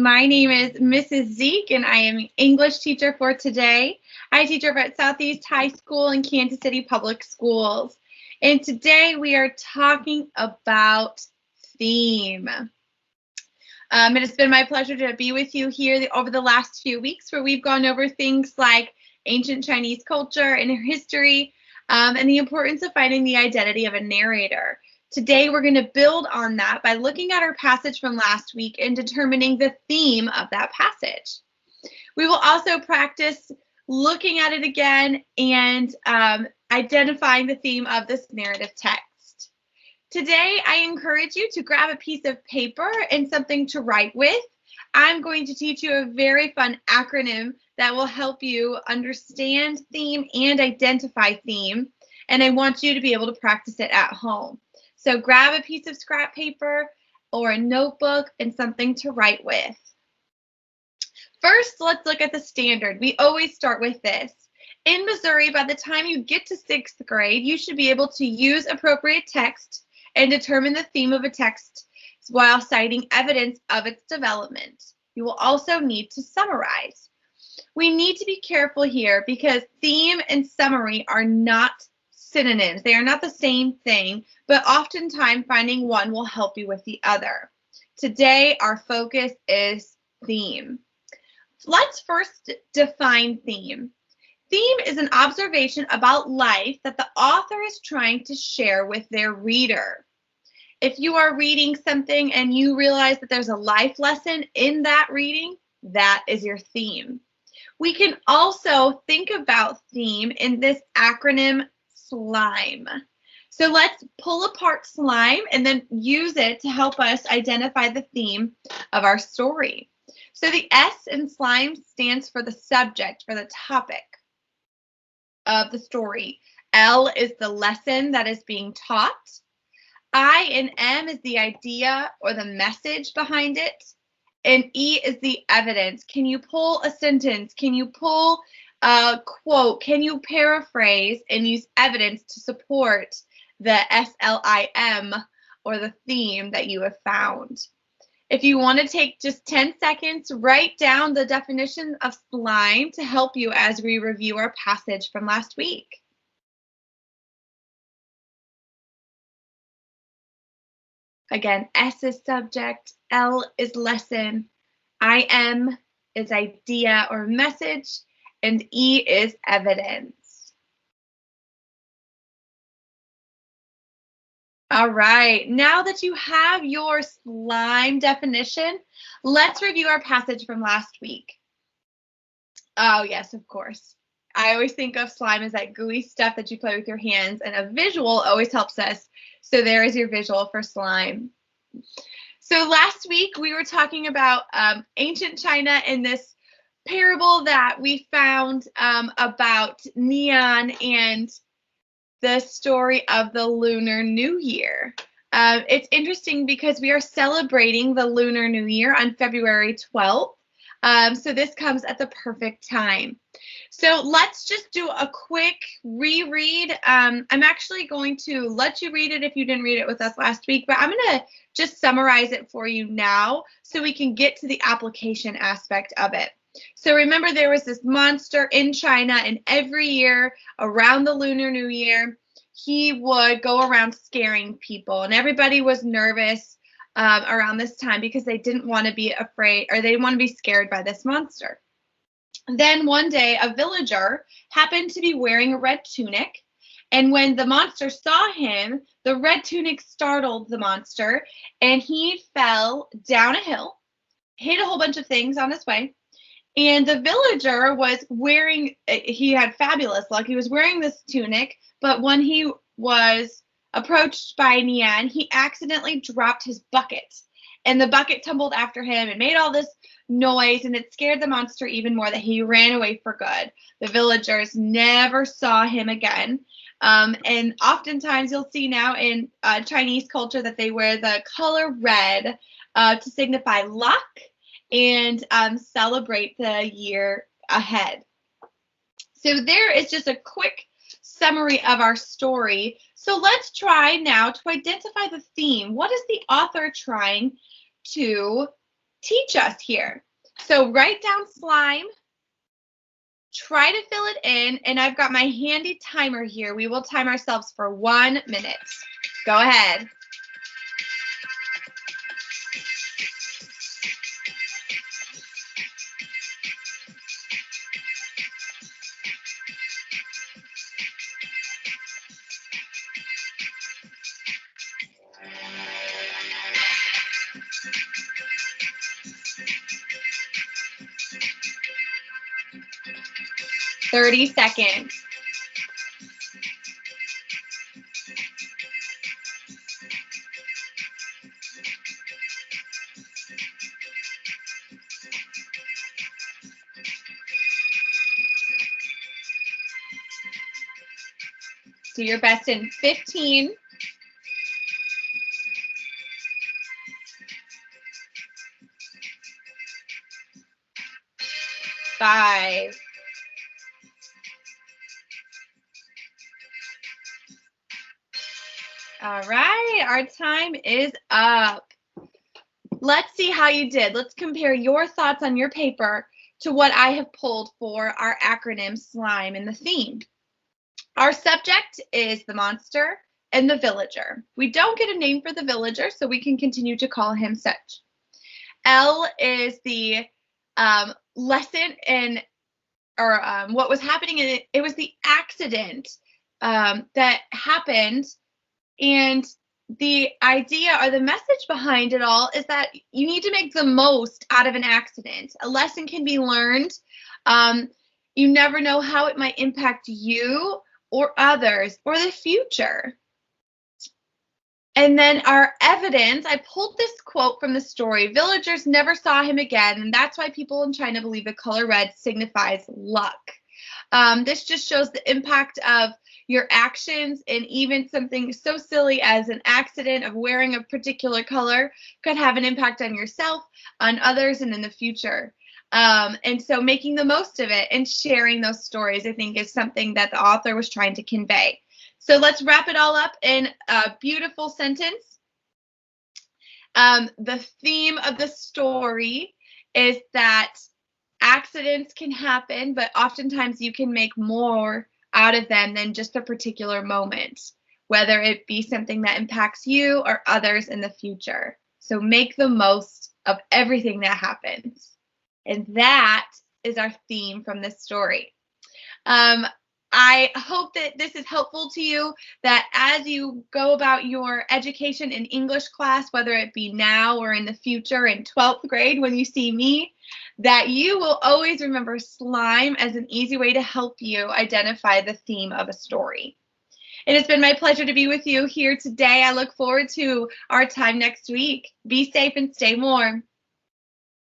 My name is Mrs. Zeke, and I am an English teacher for today. I teach over at Southeast High School in Kansas City Public Schools. And today we are talking about theme. It has been my pleasure to be with you here over the last few weeks where we've gone over things like ancient Chinese culture and history, and the importance of finding the identity of a narrator. Today, we're going to build on that by looking at our passage from last week and determining the theme of that passage. We will also practice looking at it again and identifying the theme of this narrative text. Today, I encourage you to grab a piece of paper and something to write with. I'm going to teach you a very fun acronym that will help you understand theme and identify theme, and I want you to be able to practice it at home. So grab a piece of scrap paper or a notebook and something to write with. First, let's look at the standard. We always start with this. In Missouri, by the time you get to 6th grade, you should be able to use appropriate text and determine the theme of a text while citing evidence of its development. You will also need to summarize. We need to be careful here because theme and summary are not synonyms. They are not the same thing, but oftentimes finding one will help you with the other. Today, our focus is theme. Let's first define theme. Theme is an observation about life that the author is trying to share with their reader. If you are reading something and you realize that there's a life lesson in that reading, that is your theme. We can also think about theme in this acronym SLIME. So let's pull apart SLIME and then use it to help us identify the theme of our story. So the S in SLIME stands for the subject, for the topic of the story. L is the lesson that is being taught. I and M is the idea or the message behind it. And E is the evidence. Can you pull a sentence? Can you pull a quote? Can you paraphrase and use evidence to support the SLIM or the theme that you have found? If you want to take just 10 seconds, write down the definition of SLIME to help you as we review our passage from last week. Again, S is subject, L is lesson, IM is idea or message, and E is evidence. All right, now that you have your SLIME definition, let's review our passage from last week. Oh, yes, of course. I always think of slime as that gooey stuff that you play with your hands, and a visual always helps us. So there is your visual for slime. So last week we were talking about ancient China and this parable that we found about neon and the story of the Lunar New Year. It's interesting because we are celebrating the Lunar New Year on February 12th. So this comes at the perfect time. So let's just do a quick reread. I'm actually going to let you read it if you didn't read it with us last week, but I'm going to just summarize it for you now so we can get to the application aspect of it. So remember, there was this monster in China, and every year around the Lunar New Year, he would go around scaring people, and everybody was nervous around this time because they didn't want to be afraid, or they didn't want to be scared by this monster. Then one day, a villager happened to be wearing a red tunic, and when the monster saw him, the red tunic startled the monster, and he fell down a hill, hit a whole bunch of things on his way, and the villager was wearing, he had fabulous luck, he was wearing this tunic, but when he was approached by Nian, he accidentally dropped his bucket, and the bucket tumbled after him and made all this noise, and it scared the monster even more that he ran away for good. The villagers never saw him again. And oftentimes you'll see now in Chinese culture that they wear the color red to signify luck and celebrate the year ahead. So there is just a quick summary of our story. So let's try now to identify the theme. What is the author trying to teach us here. So write down slime, try to fill it in, and I've got my handy timer here. We will time ourselves for 1 minute. Go ahead. "30 seconds. Do your best in 15. 5. All right, our time is up. Let's see how you did. Let's compare your thoughts on your paper to what I have pulled for our acronym SLIME and the theme. Our subject is the monster and the villager. We don't get a name for the villager, so we can continue to call him such. L is the lesson and what was happening, and it was the accident that happened, and the idea or the message behind it all is that you need to make the most out of an accident. A lesson can be learned. You never know how it might impact you or others or the future. And then our evidence, I pulled this quote from the story. Villagers never saw him again, and that's why people in China believe the color red signifies luck. This just shows the impact of your actions, and even something so silly as an accident of wearing a particular color could have an impact on yourself, on others, and in the future. And so making the most of it and sharing those stories, I think, is something that the author was trying to convey. So let's wrap it all up in a beautiful sentence. The theme of the story is that accidents can happen, but oftentimes you can make more out of them than just a particular moment, whether it be something that impacts you or others in the future. So make the most of everything that happens. And that is our theme from this story. I hope that this is helpful to you, that as you go about your education in English class, whether it be now or in the future in 12th grade when you see me, that you will always remember slime as an easy way to help you identify the theme of a story. It has been my pleasure to be with you here today. I look forward to our time next week. Be safe and stay warm.